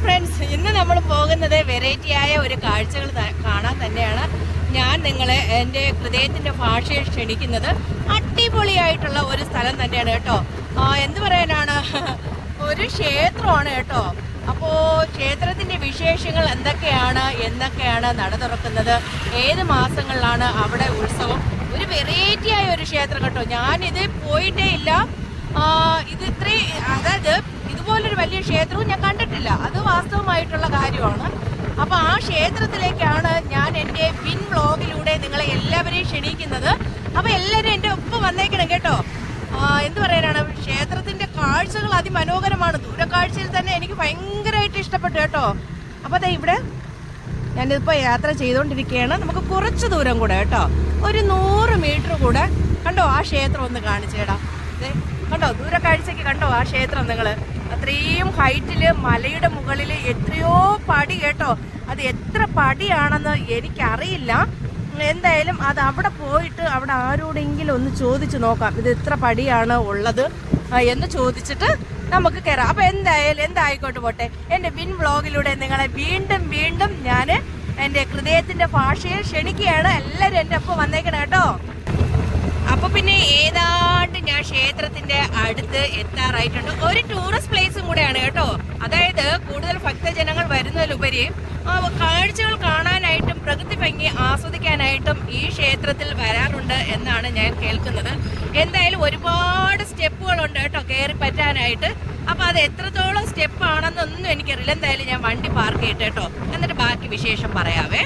Friends, ഇന്ന് നമ്മൾ പോകുന്നത് വെറൈറ്റിയായ ഒരു കാഴ്ചകൾ കാണാൻ തന്നെയാണ്. ഞാൻ നിങ്ങളെ എൻ്റെ ഹൃദയത്തിൻ്റെ ഭാഷയിൽ ക്ഷണിക്കുന്നത് അടിപൊളിയായിട്ടുള്ള ഒരു സ്ഥലം തന്നെയാണ് കേട്ടോ. എന്ത് പറയാനാണ്, ഒരു ക്ഷേത്രമാണ് കേട്ടോ. അപ്പോൾ ക്ഷേത്രത്തിൻ്റെ വിശേഷങ്ങൾ എന്നൊക്കെയാണ് നട തുറക്കുന്നത്, ഏത് മാസങ്ങളിലാണ് അവിടെ ഉത്സവം, ഒരു വെറൈറ്റിയായ ഒരു ക്ഷേത്രം കേട്ടോ. ഞാനിത് പോയിട്ടേ ഇല്ല. അതായത് ഇതുപോലൊരു വലിയ ക്ഷേത്രവും ഞാൻ കണ്ടിട്ടില്ല, അത് വാസ്തവമായിട്ടുള്ള കാര്യമാണ്. അപ്പോൾ ആ ക്ഷേത്രത്തിലേക്കാണ് ഞാൻ എൻ്റെ പിൻ വ്ളോഗിലൂടെ നിങ്ങളെ എല്ലാവരെയും ക്ഷണിക്കുന്നത്. അപ്പോൾ എല്ലാവരും എൻ്റെ ഒപ്പം വന്നേക്കണം കേട്ടോ. എന്ത് പറയാനാണ്, ക്ഷേത്രത്തിൻ്റെ കാഴ്ചകൾ അതിമനോഹരമാണ്. ദൂരക്കാഴ്ചയിൽ തന്നെ എനിക്ക് ഭയങ്കരമായിട്ട് ഇഷ്ടപ്പെട്ടു കേട്ടോ. അപ്പോൾ അതെ, ഇവിടെ ഞാനിപ്പോൾ യാത്ര ചെയ്തുകൊണ്ടിരിക്കുകയാണ്. നമുക്ക് കുറച്ച് ദൂരം കൂടെ കേട്ടോ, ഒരു 100 മീറ്റർ കൂടെ. കണ്ടോ ആ ക്ഷേത്രം ഒന്ന് കാണിച്ചേടാ. കണ്ടോ ദൂരക്കാഴ്ചയ്ക്ക്, കണ്ടോ ആ ക്ഷേത്രം നിങ്ങൾ. അത്രയും ഹൈറ്റിൽ മലയുടെ മുകളിൽ എത്രയോ പടി കേട്ടോ. അത് എത്ര പടിയാണെന്ന് എനിക്കറിയില്ല. എന്തായാലും അത് അവിടെ പോയിട്ട് അവിടെ ആരോടെങ്കിലും ഒന്ന് ചോദിച്ചു നോക്കാം, ഇത് എത്ര പടിയാണ് ഉള്ളത് എന്ന് ചോദിച്ചിട്ട് നമുക്ക് കയറാം. അപ്പോൾ എന്തായിക്കോട്ടെ പോട്ടെ, എൻ്റെ പിൻ വ്ളോഗിലൂടെ നിങ്ങളെ വീണ്ടും ഞാൻ എൻ്റെ ഹൃദയത്തിൻ്റെ ഭാഷയിൽ ക്ഷണിക്കുകയാണ്. എല്ലാവരും എൻ്റെ ഒപ്പം വന്നേക്കണം കേട്ടോ. അപ്പൊ പിന്നെ ഏതാണ്ട് ഞാൻ ക്ഷേത്രത്തിന്റെ അടുത്ത് എത്താറായിട്ടുണ്ട്. ഒരു ടൂറിസ്റ്റ് പ്ലേസും കൂടെയാണ് കേട്ടോ. അതായത് കൂടുതൽ ഭക്തജനങ്ങൾ വരുന്നതിലുപരി കാഴ്ചകൾ കാണാനായിട്ടും പ്രകൃതി ഭംഗി ആസ്വദിക്കാനായിട്ടും ഈ ക്ഷേത്രത്തിൽ വരാറുണ്ട് എന്നാണ് ഞാൻ കേൾക്കുന്നത്. എന്തായാലും ഒരുപാട് സ്റ്റെപ്പുകളുണ്ട് കേട്ടോ കയറി പറ്റാനായിട്ട്. അപ്പൊ അത് എത്രത്തോളം സ്റ്റെപ്പ് ആണെന്നൊന്നും എനിക്കറിയില്ല. എന്തായാലും ഞാൻ വണ്ടി പാർക്ക് ചെയ്തിട്ട് കേട്ടോ, എന്നിട്ട് ബാക്കി വിശേഷം പറയാവേ.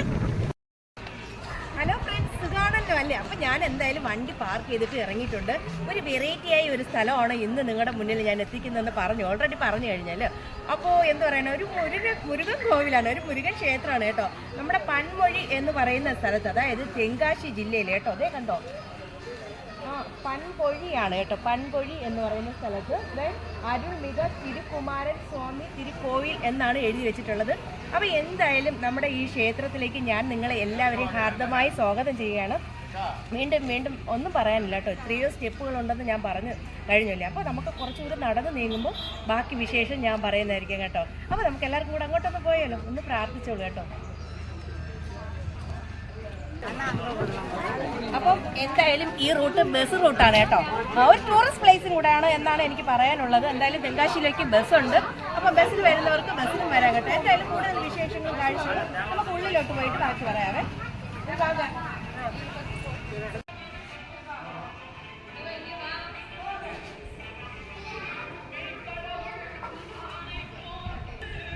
അല്ലേ, അപ്പം ഞാൻ എന്തായാലും വണ്ടി പാർക്ക് ചെയ്തിട്ട് ഇറങ്ങിയിട്ടുണ്ട്. ഒരു വെറൈറ്റിയായ ഒരു സ്ഥലമാണ് ഇന്ന് നിങ്ങളുടെ മുന്നിൽ ഞാൻ എത്തിക്കുന്നതെന്ന് ഓൾറെഡി പറഞ്ഞു കഴിഞ്ഞാൽ. അപ്പോൾ എന്ത് പറയണ, ഒരു മുരുകൻ കോവിലാണ്, ഒരു മുരുകൻ ക്ഷേത്രമാണ് കേട്ടോ. നമ്മുടെ പൻമൊഴി എന്ന് പറയുന്ന സ്ഥലത്ത്, അതായത് തെങ്കാശി ജില്ലയിൽ കേട്ടോ. അതേ കണ്ടോ, പൻപൊഴിയാണ് കേട്ടോ. പൻപൊഴി എന്ന് പറയുന്ന സ്ഥലത്ത് അരുൾമിക തിരുകുമാരൻ സ്വാമി തിരുക്കോവിൽ എന്നാണ് എഴുതി വെച്ചിട്ടുള്ളത്. അപ്പോൾ എന്തായാലും നമ്മുടെ ഈ ക്ഷേത്രത്തിലേക്ക് ഞാൻ നിങ്ങളെ എല്ലാവരെയും ഹാർദമായി സ്വാഗതം ചെയ്യുകയാണ്. വീണ്ടും ഒന്നും പറയാനില്ല കേട്ടോ, എത്രയോ സ്റ്റെപ്പുകളുണ്ടെന്ന് ഞാൻ പറഞ്ഞു കഴിഞ്ഞല്ലേ. അപ്പോൾ നമുക്ക് കുറച്ചുകൂടി നടന്ന് നീങ്ങുമ്പോൾ ബാക്കി വിശേഷം ഞാൻ പറയുന്നതായിരിക്കും കേട്ടോ. അപ്പോൾ നമുക്ക് എല്ലാവർക്കും കൂടെ അങ്ങോട്ടൊന്ന് പോയാലോ, ഒന്ന് പ്രാർത്ഥിച്ചോളൂ കേട്ടോ. അപ്പം എന്തായാലും ഈ റൂട്ട് ബസ് റൂട്ടാണ് കേട്ടോ. ഒരു ടൂറിസ്റ്റ് പ്ലേസും കൂടെയാണ് എന്നാണ് എനിക്ക് പറയാനുള്ളത്. എന്തായാലും തെങ്കാശിയിലേക്ക് ബസ്സുണ്ട്. അപ്പം ബസ്സിൽ വരുന്നവർക്ക് ബസ്സിലും വരാൻ കേട്ടോ. എന്തായാലും കൂടുതൽ വിശേഷങ്ങളും കാഴ്ചകളും നമുക്ക് ഉള്ളിലോട്ട് പോയിട്ട് ബാക്കി പറയാവേ.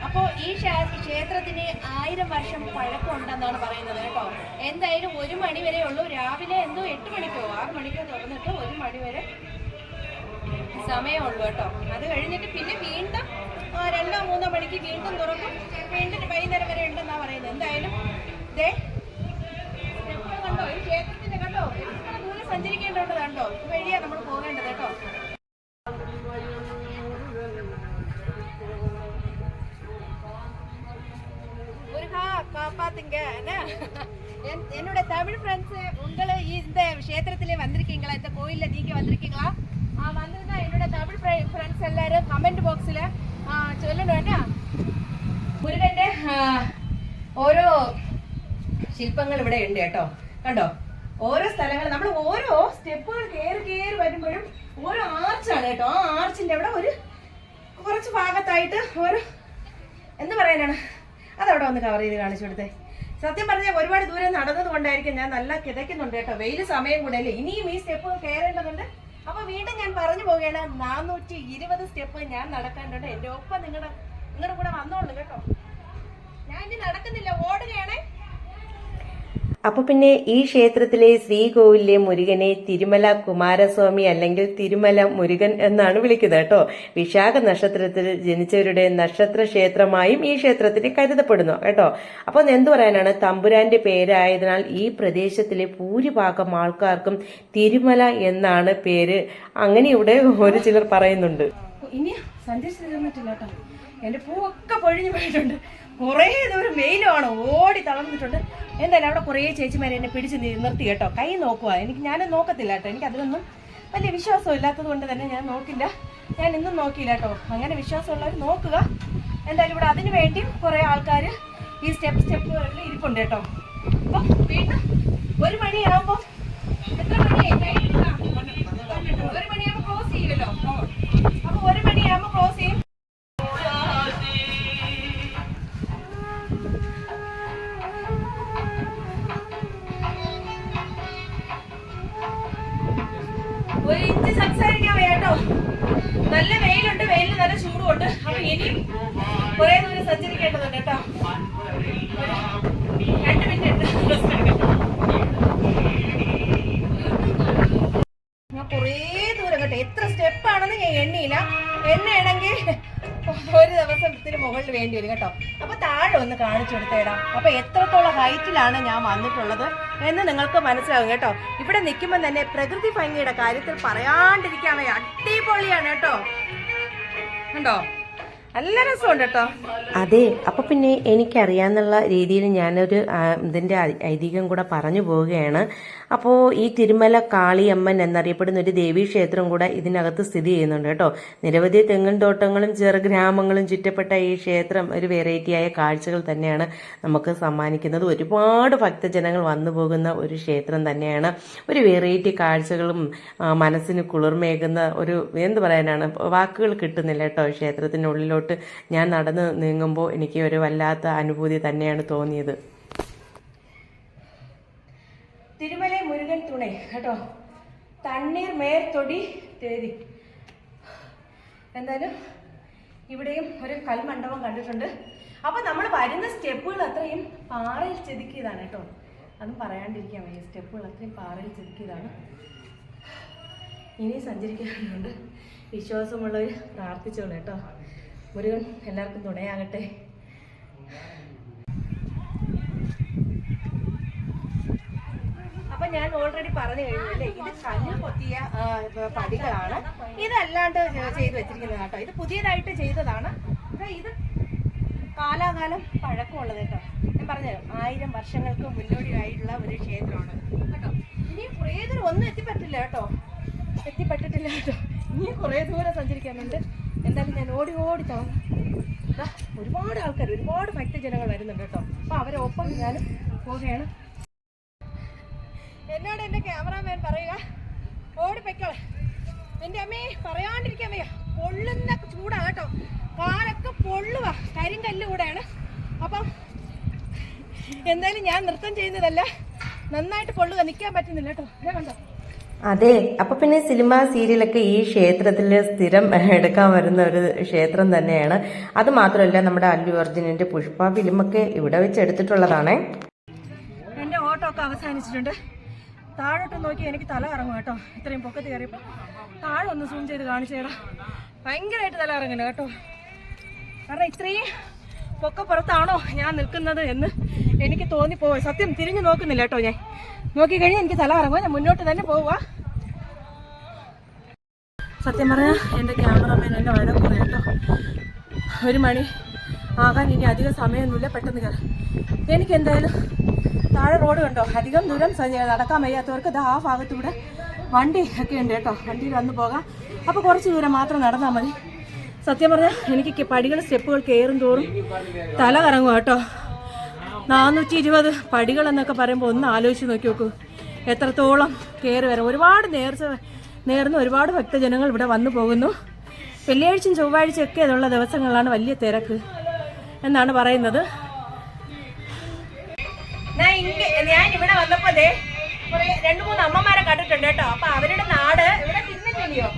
അപ്പോൾ ഈ ക്ഷേത്രത്തിന് 1000 വർഷം പഴക്കമുണ്ടെന്നാണ് പറയുന്നത് കേട്ടോ. എന്തായാലും 1 മണി വരെ ഉള്ളൂ. രാവിലെ 8 മണിക്കോ 6 മണിക്കോ തുറന്നിട്ട് 1 മണി വരെ സമയമുള്ളൂ കേട്ടോ. അത് കഴിഞ്ഞിട്ട് പിന്നെ വീണ്ടും 2-3 മണിക്ക് വീണ്ടും തുറക്കും. വീണ്ടും വൈകുന്നേരം വരെ ഉണ്ടെന്നാണ് പറയുന്നത്. എന്തായാലും കണ്ടോ ഈ ക്ഷേത്രത്തിന്റെ കണ്ടോ, എത്ര ദൂരം സഞ്ചരിക്കേണ്ടത് കണ്ടോ. ഈ വഴിയാണ് നമ്മൾ പോകേണ്ടത് കേട്ടോ. காப்பாத்துங்க. என்னோட தமிழ் ஃப்ரெண்ட்ஸ், உங்களை இந்த க்ஷேத்திரத்திலே வந்திருக்கீங்களா, இந்த கோயில்ல நீங்க வந்திருக்கீங்களா? வந்திருந்தா என்னோட தமிழ் ഫ്രണ്ട്സ് എല്ലാവരും കമന്റ് ബോക്സിൽ ചൊല്ലണം കേട്ടോ. മുരുകന്റെ ഓരോ ശില്പങ്ങൾ ഇവിടെ ഉണ്ട് കേട്ടോ. കണ്ടോ ഓരോ സ്ഥലങ്ങൾ, നമ്മൾ ഓരോ സ്റ്റെപ്പുകൾ കയറി വരുമ്പോഴും ഓരോ ആർച്ചാണ് കേട്ടോ. ആ ആർച്ചിന്റെ അവിടെ ഒരു കുറച്ച് ഭാഗത്തായിട്ട് ഓരോ എന്ത് പറയാനാണ്, അതവിടെ ഒന്ന് കവർ ചെയ്ത് കാണിച്ചു കൊടുത്തേ. സത്യം പറഞ്ഞാൽ ഒരുപാട് ദൂരം നടന്നത് കൊണ്ടായിരിക്കും ഞാൻ നല്ല കിതയ്ക്കുന്നുണ്ട് കേട്ടോ. വെയിൽ സമയം കൂടെ അല്ലേ, ഇനിയും ഈ സ്റ്റെപ്പ് കയറേണ്ടതുണ്ട്. അപ്പൊ വീണ്ടും ഞാൻ പറഞ്ഞു പോവുകയാണ്, 420 സ്റ്റെപ്പ് ഞാൻ നടക്കാനുണ്ട്. എൻ്റെ ഒപ്പം നിങ്ങളുടെ കൂടെ വന്നോളൂ കേട്ടോ. ഞാൻ ഇനി നടക്കുന്നില്ല, ഓടുകയാണേ. അപ്പൊ പിന്നെ ഈ ക്ഷേത്രത്തിലെ ശ്രീകോവിലെ മുരുകനെ തിരുമല കുമാരസ്വാമി അല്ലെങ്കിൽ തിരുമല മുരുകൻ എന്നാണ് വിളിക്കുന്നത് കേട്ടോ. വിശാഖ നക്ഷത്രത്തിൽ ജനിച്ചവരുടെ നക്ഷത്ര ക്ഷേത്രമായും ഈ ക്ഷേത്രത്തിന് കരുതപ്പെടുന്നു കേട്ടോ. അപ്പൊ എന്തു പറയാനാണ്, തമ്പുരാന്റെ പേരായതിനാൽ ഈ പ്രദേശത്തിലെ ഭൂരിഭാഗം ആൾക്കാർക്കും തിരുമല എന്നാണ് പേര്. അങ്ങനെ ഇവിടെ ഒരു ചിലർ പറയുന്നുണ്ട്. ഇനി സന്ദേശം തീർന്നിട്ടില്ല കേട്ടോ. എന്റെ പൂവൊക്കെ പൊഴിഞ്ഞു പോയിട്ടുണ്ട്. കുറേ ദൂരം വെയിലുമാണ്, ഓടി തളർന്നിട്ടുണ്ട്. എന്തായാലും അവിടെ കുറേ ചേച്ചിമാരെ എന്നെ പിടിച്ച് നിർത്തി കേട്ടോ. കൈ നോക്കുക, ഞാനും നോക്കത്തില്ല കേട്ടോ. എനിക്ക് അതിലൊന്നും വലിയ വിശ്വാസം ഇല്ലാത്തത് കൊണ്ട് തന്നെ ഞാൻ നോക്കില്ല. ഞാൻ ഇന്നും നോക്കിയില്ല കേട്ടോ. അങ്ങനെ വിശ്വാസമുള്ളവർ നോക്കുക. എന്തായാലും ഇവിടെ അതിന് വേണ്ടി കുറെ ആൾക്കാർ ഈ സ്റ്റെപ്പുകളിൽ ഇരിപ്പുണ്ട് കേട്ടോ. അപ്പൊ വീണ്ടും 1 മണിയാകുമ്പോ എത്ര മണിയായി? 1 മണിയാകുമ്പോ ക്ലോസ് ചെയ്യുമല്ലോ. അപ്പൊ 1 മണിയാകുമ്പോ ക്ലോസ് ചെയ്യും. ഒരു ഇഞ്ച് സംസാരിക്കാൻ വയ്യാട്ടോ. നല്ല വെയിലുണ്ട്, വെയിലിന് നല്ല ചൂടുമുണ്ട്. അപ്പൊ ഇനിയും കുറെ ദൂരം സഞ്ചരിക്കേണ്ടതുണ്ട് കേട്ടോ. 2 മിനിറ്റ് ഞാൻ കുറേ ദൂരം കേട്ടോ. എത്ര സ്റ്റെപ്പാണെന്ന് ഞാൻ എണ്ണിയില്ല. എണ്ണയാണെങ്കിൽ ഒരു ദിവസത്തിന് മുകളിൽ വേണ്ടി വരും കേട്ടോ. അപ്പൊ താഴെ ഒന്ന് കാണിച്ചു കൊടുത്തേടാ. അപ്പൊ എത്രത്തോളം ഹൈറ്റിലാണ് ഞാൻ വന്നിട്ടുള്ളത് എന്ന് നിങ്ങൾക്ക് മനസ്സിലാവും കേട്ടോ. ഇവിടെ നിൽക്കുമ്പോൾ തന്നെ പ്രകൃതി ഭംഗിയുടെ കാര്യത്തിൽ പറയാണ്ടിരിക്കാൻ വയ്യ. അടിപൊളിയാണ് കേട്ടോ. ഉണ്ടോ? നല്ല രസമുണ്ട് കേട്ടോ. അതെ, അപ്പൊ പിന്നെ എനിക്കറിയാന്നുള്ള രീതിയിൽ ഞാനൊരു ഇതിന്റെ ഐതിഹ്യം കൂടെ പറഞ്ഞു പോവുകയാണ്. അപ്പോൾ ഈ തിരുമല കാളിയമ്മൻ എന്നറിയപ്പെടുന്ന ഒരു ദേവീ ക്ഷേത്രം കൂടെ ഇതിനകത്ത് സ്ഥിതി ചെയ്യുന്നുണ്ട് കേട്ടോ. നിരവധി തെങ്ങിൻ തോട്ടങ്ങളും ചെറുഗ്രാമങ്ങളും ചുറ്റപ്പെട്ട ഈ ക്ഷേത്രം ഒരു വെറൈറ്റിയായ കാഴ്ചകൾ തന്നെയാണ് നമുക്ക് സമ്മാനിക്കുന്നത്. ഒരുപാട് ഭക്തജനങ്ങൾ വന്നു പോകുന്ന ഒരു ക്ഷേത്രം തന്നെയാണ്. ഒരു വെറൈറ്റി കാഴ്ചകളും മനസ്സിന് കുളിർമേകുന്ന ഒരു എന്ത് പറയാനാണ്, വാക്കുകൾ കിട്ടുന്നില്ല കേട്ടോ. ക്ഷേത്രത്തിനുള്ളിലോട്ട് ഞാൻ നടന്ന് നീങ്ങുമ്പോൾ എനിക്ക് ഒരു വല്ലാത്ത അനുഭൂതി തന്നെയാണ് തോന്നിയത്. തിരുമല മുരുകൻ തുണை കേട്ടോ. തണ്ണീർ മേർ തൊടി തേരി. എന്തായാലും ഇവിടെയും ഒരു കൽമണ്ഡപം കണ്ടിട്ടുണ്ട്. അപ്പൊ നമ്മൾ വരുന്ന സ്റ്റെപ്പുകൾ അത്രയും പാറയിൽ ചെതുക്കിയതാണ് കേട്ടോ. അതും പറയാണ്ടിരിക്കാൻ വയ്യ. സ്റ്റെപ്പുകൾ അത്രയും പാറയിൽ ചെതുക്കിയതാണ്. ഇനി സഞ്ചരിക്കാനുണ്ട്. വിശ്വാസമുള്ളവർ പ്രാർത്ഥിച്ചോളൂ കേട്ടോ. മുരുകൻ എല്ലാവർക്കും തുണയാകട്ടെ. അപ്പൊ ഞാൻ ഓൾറെഡി പറഞ്ഞു കഴിഞ്ഞല്ലേ, ഇത് കല്ല് കൊത്തിയ പടികളാണ്. ഇതല്ലാണ്ട് ചെയ്തു വെച്ചിരിക്കുന്നത് കേട്ടോ. ഇത് പുതിയതായിട്ട് ചെയ്തതാണ്. ഇത് കാലാകാലം പഴക്കമുള്ളത് കേട്ടോ. ഞാൻ പറഞ്ഞു 1000 വർഷങ്ങൾക്ക് മുന്നോടിയായിട്ടുള്ള ഒരു ക്ഷേത്രമാണ് കേട്ടോ. ഇനി കുറേ ദൂരം ഒന്നും എത്തിപ്പെട്ടിട്ടില്ല കേട്ടോ. ഇനി കുറേ ദൂരം സഞ്ചരിക്കാനുണ്ട്. എന്തായാലും ഞാൻ ഓടി തവണ ഒരുപാട് ആൾക്കാർ, ഒരുപാട് ഭക്തജനങ്ങൾ വരുന്നുണ്ട് കേട്ടോ. അപ്പൊ അവരെ ഒപ്പം ഞാൻ പോവുകയാണ്. എന്നോട് എന്റെ ക്യാമറാമാൻ പറയുക, ഓടിപ്പൊയ്ക്കളെ. എന്റെ അമ്മയെ പറയാണ്ടിരിക്കാൻ വയ്യ. പൊള്ളുന്ന ചൂടാ കേട്ടോ. കാലൊക്കെ പൊള്ളുക. കരിങ്കല്ല് കൂടെയാണ്. അപ്പം എന്തായാലും ഞാൻ നൃത്തം ചെയ്യുന്നതല്ല, നന്നായിട്ട് പൊള്ളുക. നിൽക്കാൻ പറ്റുന്നില്ല കേട്ടോ. കണ്ടോ? അതെ, അപ്പൊ പിന്നെ സിനിമ സീരിയലൊക്കെ ഈ ക്ഷേത്രത്തിൽ സ്ഥിരം എടുക്കാൻ വരുന്ന ഒരു ക്ഷേത്രം തന്നെയാണ്. അത് മാത്രമല്ല, നമ്മുടെ അല്ലു അർജുനന്റെ പുഷ്പ ഫിലിമൊക്കെ ഇവിടെ വെച്ച് എടുത്തിട്ടുള്ളതാണേ. എന്റെ ഓട്ടോ ഒക്കെ അവസാനിച്ചിട്ടുണ്ട്. താഴോട്ട് നോക്കി എനിക്ക് തല ഇറങ്ങും കേട്ടോ. ഇത്രയും പൊക്കത്ത് കയറിയപ്പോൾ താഴെ ഒന്ന് സൂം ചെയ്ത് കാണിച്ചേടാ. ഭയങ്കരമായിട്ട് തല ഇറങ്ങുന്നു കേട്ടോ. കാരണം ഇത്രയും പൊക്കപ്പുറത്താണോ ഞാൻ നിൽക്കുന്നത് എന്ന് എനിക്ക് തോന്നിപ്പോയി. സത്യം തിരിഞ്ഞു നോക്കുന്നില്ല കേട്ടോ. ഞാൻ നോക്കിക്കഴിഞ്ഞാൽ എനിക്ക് തല ഇറങ്ങുക. ഞാൻ മുന്നോട്ട് തന്നെ പോവുക. സത്യം പറഞ്ഞാൽ എൻ്റെ ക്യാമറമാൻ എന്നെ വഴക്കൂടെ കേട്ടോ. 1 മണി ആകാൻ ഇനി അധികം സമയമൊന്നുമില്ല. പെട്ടെന്ന് കയറാം. എനിക്ക് എന്തായാലും താഴെ റോഡ് കണ്ടോ. അധികം ദൂരം നടക്കാൻ വയ്യാത്തവർക്ക് ആ ഭാഗത്തൂടെ വണ്ടി ഒക്കെ ഉണ്ട് കേട്ടോ. വണ്ടിയിൽ വന്ന് പോകാം. അപ്പോൾ കുറച്ച് ദൂരം മാത്രം നടന്നാൽ മതി. സത്യം പറഞ്ഞാൽ എനിക്ക് പടികൾ സ്റ്റെപ്പുകൾ കയറും തോറും തല കറങ്ങും കേട്ടോ. 420 പടികൾ എന്നൊക്കെ പറയുമ്പോൾ ഒന്ന് ആലോചിച്ച് നോക്കി നോക്കൂ. എത്രത്തോളം കയറി വരാം. ഒരുപാട് നേർന്ന് ഒരുപാട് ഭക്തജനങ്ങൾ ഇവിടെ വന്നു പോകുന്നു. വെള്ളിയാഴ്ചയും ചൊവ്വാഴ്ചയൊക്കെ ഉള്ള ദിവസങ്ങളിലാണ് വലിയ തിരക്ക് എന്നാണ് പറയുന്നത്. ഞാൻ ഇവിടെ വന്നപ്പോ 2-3 അമ്മമാരെ കണ്ടിട്ടുണ്ട് കേട്ടോ. അപ്പൊ അവരുടെ നാട് ഇവിടെ തിരുനെല്ലിയോ,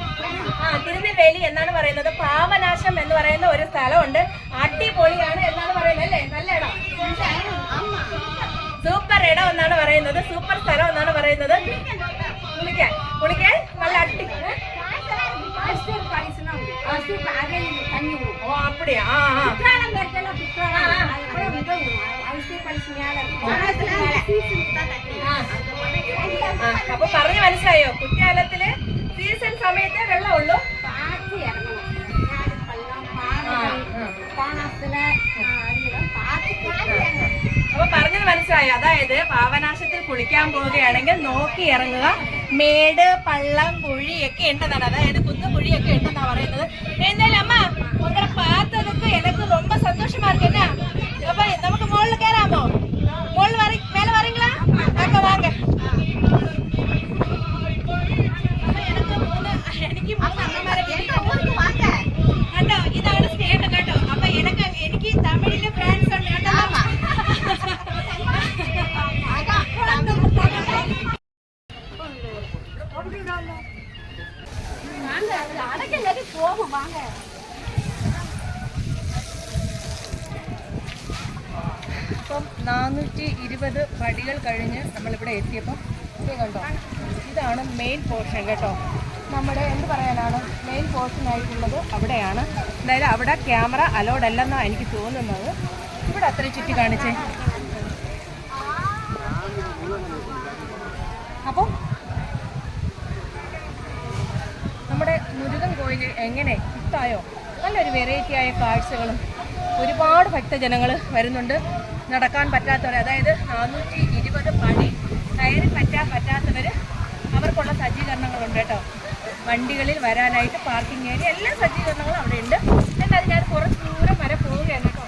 തിരുനെല്വേലി എന്നാണ് പറയുന്നത്. പാവനാശം എന്ന് പറയുന്ന ഒരു സ്ഥലമുണ്ട്. അടിപൊളിയാണ് എന്നാണ് പറയുന്നത് അല്ലേ? നല്ല ഇടം, സൂപ്പർ ഇടം എന്നാണ് പറയുന്നത്. സൂപ്പർ സ്ഥലം എന്നാണ് പറയുന്നത്. കുളിക്കാൻ നല്ല അടി. ഓ അപ്പടിയാ. അപ്പൊ പറഞ്ഞു മനസ്സിലായോ? കുറ്റാലത്തില് സീസൺ സമയത്തെ വെള്ളമുള്ളൂ. അപ്പൊ പറഞ്ഞത് മനസ്സിലായോ? അതായത് പാവനാശത്തിൽ കുളിക്കാൻ പോവുകയാണെങ്കിൽ നോക്കി ഇറങ്ങുക. മേട്, പള്ളം, കുഴിയൊക്കെ ഉണ്ടെന്നാണ്. അതായത് കുന്നും കുഴിയൊക്കെ ഉണ്ടെന്നാണ് പറയുന്നത്. എന്തായാലും അമ്മ உங்களை பார்த்ததுக்கு எனக்கு ரொம்ப சந்தோஷமா இருக்கு. என்ன அப்ப நமக்கு மோல்ல கேராமோ? மோல் மேல வரீங்களா? அங்க வாங்க. എനിക്ക് അമ്മമാരെ വാങ്ങ കേട്ടോ. ഇതാണ് സ്നേഹം കേട്ടോ. അപ്പൊ എനിക്ക് തമിഴില് ഫ്രണ്ട്സ് ഉണ്ട് കേട്ടോ. പോകും വാങ്ങ. അപ്പം 420 പടികൾ കഴിഞ്ഞ് നമ്മളിവിടെ എത്തിയപ്പം ഇത് കണ്ടോ, ഇതാണ് മെയിൻ പോർഷൻ കേട്ടോ. നമ്മുടെ എന്ത് പറയാനാണ് മെയിൻ പോർഷൻ ആയിട്ടുള്ളത് അവിടെയാണ്. എന്തായാലും അവിടെ ക്യാമറ അലൗഡ് അല്ലെന്നാണ് എനിക്ക് തോന്നുന്നത്. ഇവിടെ അത്ര ചുറ്റി കാണിച്ചേ. അപ്പം നമ്മുടെ മുരുകൻ കോയിൽ എങ്ങനെ ഇഷ്ടമായോ? നല്ലൊരു വെറൈറ്റി ആയ കാഴ്ചകളും ഒരുപാട് ഭക്തജനങ്ങൾ വരുന്നുണ്ട്. നടക്കാൻ പറ്റാത്തവർ, അതായത് 420 പടി കയറി പറ്റാത്തവർ അവർക്കുള്ള സജ്ജീകരണങ്ങളുണ്ട് കേട്ടോ. വണ്ടികളിൽ വരാനായിട്ട് പാർക്കിംഗ് ഏരിയ എല്ലാ സജ്ജീകരണങ്ങളും അവിടെ ഉണ്ട്. എന്നാലും ഞാൻ കുറച്ച് ദൂരം വരെ പോവുകയാണ് കേട്ടോ.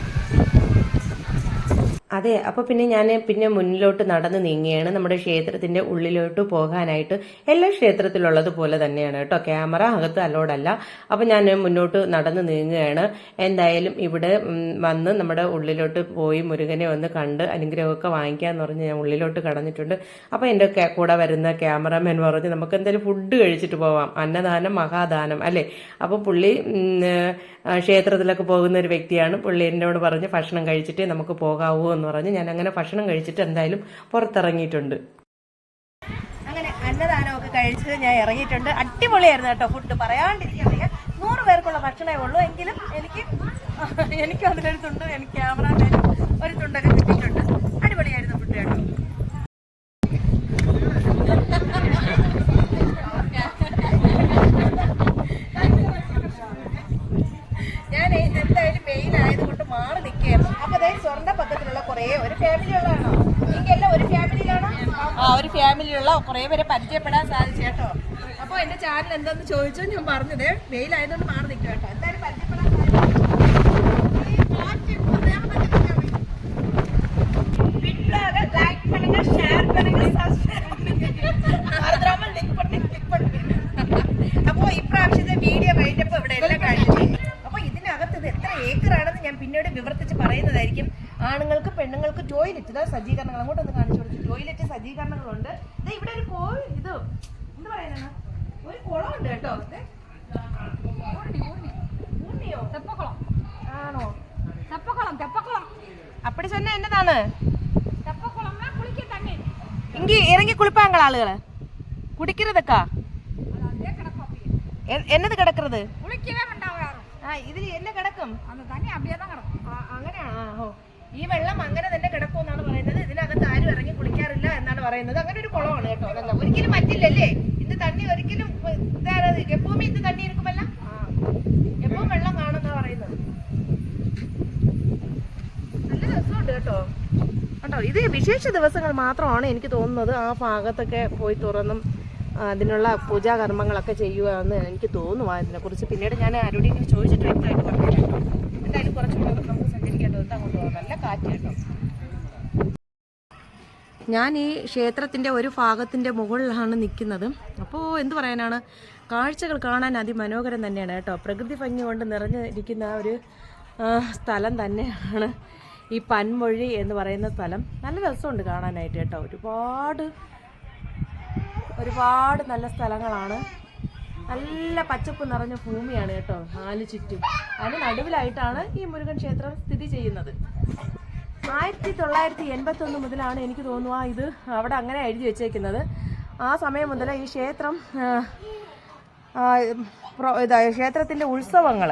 അതെ, അപ്പോൾ പിന്നെ ഞാൻ മുന്നിലോട്ട് നടന്ന് നീങ്ങുകയാണ്. നമ്മുടെ ക്ഷേത്രത്തിന്റെ ഉള്ളിലോട്ട് പോകാനായിട്ട് എല്ലാ ക്ഷേത്രത്തിലുള്ളതുപോലെ തന്നെയാണ് കേട്ടോ. ക്യാമറ അകത്ത് അലോഡല്ല. അപ്പോൾ ഞാൻ മുന്നോട്ട് നടന്ന് നീങ്ങുകയാണ്. എന്തായാലും ഇവിടെ വന്ന് നമ്മുടെ ഉള്ളിലോട്ട് പോയി മുരുകനെ ഒന്ന് കണ്ട് അനുഗ്രഹമൊക്കെ വാങ്ങിക്കാന്ന് പറഞ്ഞ് ഞാൻ ഉള്ളിലോട്ട് കടന്നിട്ടുണ്ട്. അപ്പോൾ എൻ്റെ കൂടെ വരുന്ന ക്യാമറമാൻ പറഞ്ഞ് നമുക്ക് എന്തായാലും ഫുഡ് കഴിച്ചിട്ട് പോവാം, അന്നദാനം മഹാദാനം അല്ലേ. അപ്പോൾ പുള്ളി ക്ഷേത്രത്തിലൊക്കെ പോകുന്ന ഒരു വ്യക്തിയാണ്. പുള്ളി എന്നോട് പറഞ്ഞ് ഭക്ഷണം കഴിച്ചിട്ടേ നമുക്ക് പോകാവൂ എന്ന് പറഞ്ഞ് ഞാൻ അങ്ങനെ ഭക്ഷണം കഴിച്ചിട്ട് എന്തായാലും പുറത്തിറങ്ങിയിട്ടുണ്ട്. അങ്ങനെ അന്നദാനമൊക്കെ കഴിച്ചിട്ട് ഞാൻ ഇറങ്ങിയിട്ടുണ്ട്. അടിപൊളിയായിരുന്നു കേട്ടോ. ഫുഡ് പറയാണ്ടിരിക്കാൻ വയ്യ. 100 പേർക്കുള്ള ഭക്ഷണമേ ഉള്ളൂ. എങ്കിലും എനിക്കും അതിലൊരു തുണ്ട്, എനിക്ക് ക്യാമറമാനും ഒരു തുണ്ടൊക്കെ കിട്ടിയിട്ടുണ്ട്. അടിപൊളിയായിരുന്നു ഫുഡ് കേട്ടോ. ഞാൻ എന്തായാലും മെയിനായതുകൊണ്ട് മാറി നിൽക്കുകയായിരുന്നു. അപ്പൊ അതായത് സ്വർണ്ണ പക്കത്തിലുള്ള കുറേ ഒരു ഫാമിലിയുള്ളതാണോ? നിങ്ങൾക്കെല്ലാം ഒരു ഫാമിലിയിലാണോ? ഒരു ഫാമിലിയുള്ള കുറേ പേരെ പരിചയപ്പെടാൻ സാധിച്ചു കേട്ടോ. അപ്പോൾ എന്റെ ചാനൽ എന്താന്ന് ചോദിച്ചു, ഞാൻ പറഞ്ഞത് മെയിലായതുകൊണ്ട് മാറി നിൽക്കുക കേട്ടോ. എന്തായാലും പരിചയപ്പെടാൻ ലൈക്ക് பண்ணுங்க, ஷேர் பண்ணுங்க, സബ്സ്ക്രൈബ് മറക്കാമ ലിങ്ക് പട്ടി. അപ്പോൾ ഇപ്രാവശ്യത്തെ വീഡിയോ വൈൻഡപ്പ് ഇവിടെ എല്ലാം കഴിഞ്ഞു. അപ്പോൾ ഇതിനകത്ത് ഇത് എത്ര ഏക്കറാണെന്ന് ഞാൻ പിന്നീട് വിവർത്തിച്ച് പറയുന്നതായിരിക്കും. ആണുങ്ങൾക്ക് പെണ്ണുങ്ങൾക്ക് ടോയ്ലറ്റ് സജ്ജീകരണങ്ങൾ അങ്ങോട്ടൊന്ന് കാണിച്ചു കൊടുത്തു. ടോയ്ലറ്റ് സജ്ജീകരണങ്ങളുണ്ട്. ഇവിടെ ഒരു ഇത് എന്താ പറയുന്നത്, ഒരു കുളമുണ്ട് കേട്ടോ. ആണോ? തെപ്പക്കുളം அப்படி சொன்னா என்னதானு இங்க இறங்கி குளிப்பாங்களா ஆளுகளை? குடிக்கிறதுக்கா? என்னது കിടക്കുന്നത്? ഇതിൽ என்ன കിടക്കും? അങ്ങനെയാണോ? ഈ വെള്ളം അങ്ങനെ തന്നെ കിടക്കും എന്നാണ് പറയുന്നത്. ഇതിനകത്ത് ആരും ഇറങ്ങി കുളിക്കാറില്ല എന്നാണ് പറയുന്നത്. അങ്ങനെ ഒരു കുളമാണ് കേട്ടോ. ഒരിക്കലും പറ്റില്ലല്ലേ ഇത് തണ്ണി? ഒരിക്കലും എപ്പോഴും ഇത് തണ്ണി ഇരിക്കുമല്ല, എപ്പോഴും വെള്ളം കാണുന്ന പറയുന്നത്. നല്ല രസമുണ്ട് കേട്ടോ. കേട്ടോ, ഇത് വിശേഷ ദിവസങ്ങൾ മാത്രമാണ് എനിക്ക് തോന്നുന്നത് ആ ഭാഗത്തൊക്കെ പോയി തുറന്നും അതിനുള്ള പൂജാകർമ്മങ്ങളൊക്കെ ചെയ്യുക എന്ന് എനിക്ക് തോന്നുന്നു. അതിനെക്കുറിച്ച് പിന്നീട് ഞാൻ ആരോടെങ്കിലും ചോദിച്ചിട്ട് വ്യക്തമായിട്ട് പറഞ്ഞു കേട്ടോ. എന്തായാലും കുറച്ചുകൂടെ നമുക്ക് സഞ്ചരിക്കേണ്ടത് അങ്ങോട്ട് പോകാം. നല്ല കാറ്റ് കേട്ടോ. ഞാൻ ഈ ക്ഷേത്രത്തിൻ്റെ ഒരു ഭാഗത്തിൻ്റെ മുകളിലാണ് നിൽക്കുന്നത്. അപ്പോൾ എന്ത് പറയാനാണ്, കാഴ്ചകൾ കാണാൻ അതിമനോഹരം തന്നെയാണ് കേട്ടോ. പ്രകൃതി ഭംഗി കൊണ്ട് നിറഞ്ഞിരിക്കുന്ന ഒരു സ്ഥലം തന്നെയാണ് ഈ പൻമൊഴി എന്ന് പറയുന്ന സ്ഥലം. നല്ല രസമുണ്ട് കാണാനായിട്ട് കേട്ടോ. ഒരുപാട് നല്ല സ്ഥലങ്ങളാണ്. നല്ല പച്ചപ്പ് നിറഞ്ഞ ഭൂമിയാണ് കേട്ടോ നാല് ചുറ്റും. അതിന് നടുവിലായിട്ടാണ് ഈ മുരുകൻ ക്ഷേത്രം സ്ഥിതി ചെയ്യുന്നത്. 1981 മുതലാണ് എനിക്ക് തോന്നുക ഇത് അവിടെ അങ്ങനെ എഴുതി വെച്ചേക്കുന്നത്. ആ സമയം മുതൽ ഈ ക്ഷേത്രം ക്ഷേത്രത്തിൻ്റെ ഉത്സവങ്ങൾ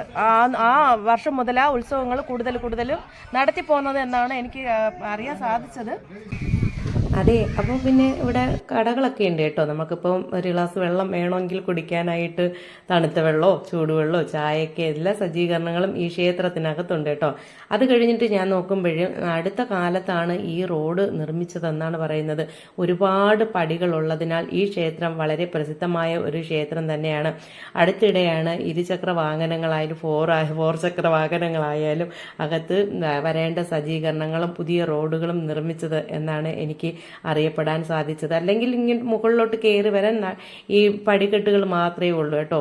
ആ വർഷം മുതൽ ആ ഉത്സവങ്ങൾ കൂടുതലും നടത്തിപ്പോകുന്നത് എന്നാണ് എനിക്ക് അറിയാൻ സാധിച്ചത്. അതെ, അപ്പോൾ പിന്നെ ഇവിടെ കടകളൊക്കെ ഉണ്ട് കേട്ടോ. നമുക്കിപ്പം ഒരു ഗ്ലാസ് വെള്ളം വേണമെങ്കിൽ കുടിക്കാനായിട്ട് തണുത്ത വെള്ളമോ ചൂടുവെള്ളമോ ചായയൊക്കെ എല്ലാ സജ്ജീകരണങ്ങളും ഈ ക്ഷേത്രത്തിനകത്തുണ്ട് കേട്ടോ. അത് കഴിഞ്ഞിട്ട് ഞാൻ നോക്കുമ്പോഴും അടുത്ത കാലത്താണ് ഈ റോഡ് നിർമ്മിച്ചതെന്നാണ് പറയുന്നത്. ഒരുപാട് പടികളുള്ളതിനാൽ ഈ ക്ഷേത്രം വളരെ പ്രസിദ്ധമായ ഒരു ക്ഷേത്രം തന്നെയാണ്. അടുത്തിടെയാണ് ഇരുചക്ര വാഹനങ്ങളായാലും ഫോർ ചക്ര വാഹനങ്ങളായാലും അകത്ത് വരേണ്ട സജ്ജീകരണങ്ങളും പുതിയ റോഡുകളും നിർമ്മിച്ചത് എന്നാണ് എനിക്ക് അറിയപ്പെടാൻ സാധിച്ചത്. അല്ലെങ്കിൽ ഇങ്ങനെ മുകളിലോട്ട് കയറി വരാൻ ഈ പടിക്കെട്ടുകൾ മാത്രമേ ഉള്ളൂ കേട്ടോ.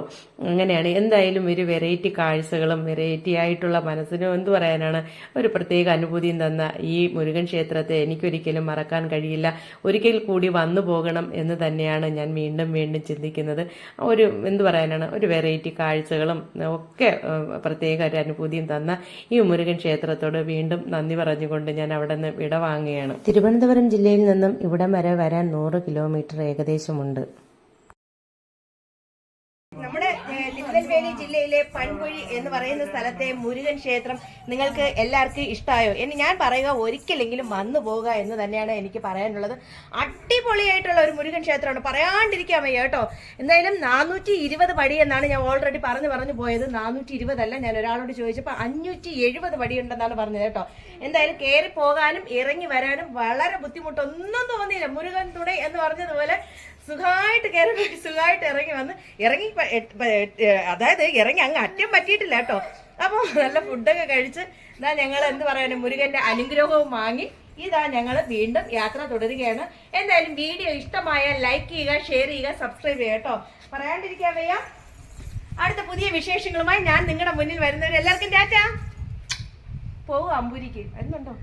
അങ്ങനെയാണ്. എന്തായാലും ഒരു വെറൈറ്റി കാഴ്ചകളും വെറൈറ്റി ആയിട്ടുള്ള മനസ്സിനും എന്തു പറയാനാണ് ഒരു പ്രത്യേക അനുഭൂതിയും തന്ന ഈ മുരുകൻ ക്ഷേത്രത്തെ എനിക്കൊരിക്കലും മറക്കാൻ കഴിയില്ല. ഒരിക്കൽ കൂടി വന്നു പോകണം എന്ന് തന്നെയാണ് ഞാൻ വീണ്ടും വീണ്ടും ചിന്തിക്കുന്നത്. ഒരു എന്തു പറയാനാണ് ഒരു വെറൈറ്റി കാഴ്ചകളും ഒക്കെ പ്രത്യേക ഒരു അനുഭൂതിയും തന്ന ഈ മുരുകൻ ക്ഷേത്രത്തോട് വീണ്ടും നന്ദി പറഞ്ഞുകൊണ്ട് ഞാൻ അവിടെ നിന്ന് വിട വാങ്ങുകയാണ്. തിരുവനന്തപുരം ജില്ലയിൽ നിന്നും ഇവിടം വരെ വരാൻ 100 കിലോമീറ്റർ ഏകദേശമുണ്ട്. നമ്മുടെ തിരുനെൽവേലി ജില്ലയിലെ പൺകുഴി എന്ന് പറയുന്ന സ്ഥലത്തെ മുരുകൻ ക്ഷേത്രം നിങ്ങൾക്ക് എല്ലാവർക്കും ഇഷ്ടമായോ എന്ന് ഞാൻ പറയുക, ഒരിക്കലെങ്കിലും വന്നു പോകുക എന്ന് തന്നെയാണ് എനിക്ക് പറയാനുള്ളത്. അടിപൊളിയായിട്ടുള്ള ഒരു മുരുകൻ ക്ഷേത്രമാണ്, പറയാണ്ടിരിക്കാൻ വയ്യ കേട്ടോ. എന്തായാലും 420 പടി എന്നാണ് ഞാൻ ഓൾറെഡി പറഞ്ഞു പോയത്. 420 അല്ല, ഞാൻ ഒരാളോട് ചോദിച്ചപ്പോൾ 570 പടി ഉണ്ടെന്നാണ് പറഞ്ഞത് കേട്ടോ. എന്തായാലും കയറി പോകാനും ഇറങ്ങി വരാനും വളരെ ബുദ്ധിമുട്ടൊന്നും തോന്നിയില്ല. മുരുകൻ തുണை എന്ന് പറഞ്ഞതുപോലെ സുഖമായിട്ട് കയറി പോയി സുഖമായിട്ട് ഇറങ്ങി അതായത് ഇറങ്ങി അങ്ങ് അറ്റം പറ്റിയിട്ടില്ല കേട്ടോ. അപ്പോൾ നല്ല ഫുഡൊക്കെ കഴിച്ച് ഇതാ ഞങ്ങൾ എന്ത് പറയാനും മുരുകന്റെ അനുഗ്രഹവും വാങ്ങി ഇതാ ഞങ്ങൾ വീണ്ടും യാത്ര തുടരുകയാണ്. എന്തായാലും വീഡിയോ ഇഷ്ടമായാൽ ലൈക്ക് ചെയ്യുക, ഷെയർ ചെയ്യുക, സബ്സ്ക്രൈബ് ചെയ്യുക കേട്ടോ. പറയാണ്ടിരിക്കാൻ വയ്യ. അടുത്ത പുതിയ വിശേഷങ്ങളുമായി ഞാൻ നിങ്ങളുടെ മുന്നിൽ വരുന്നവർ എല്ലാവർക്കും ടാറ്റാ. പോവും അമ്പൂരിക്ക് വരുന്നുണ്ടോ?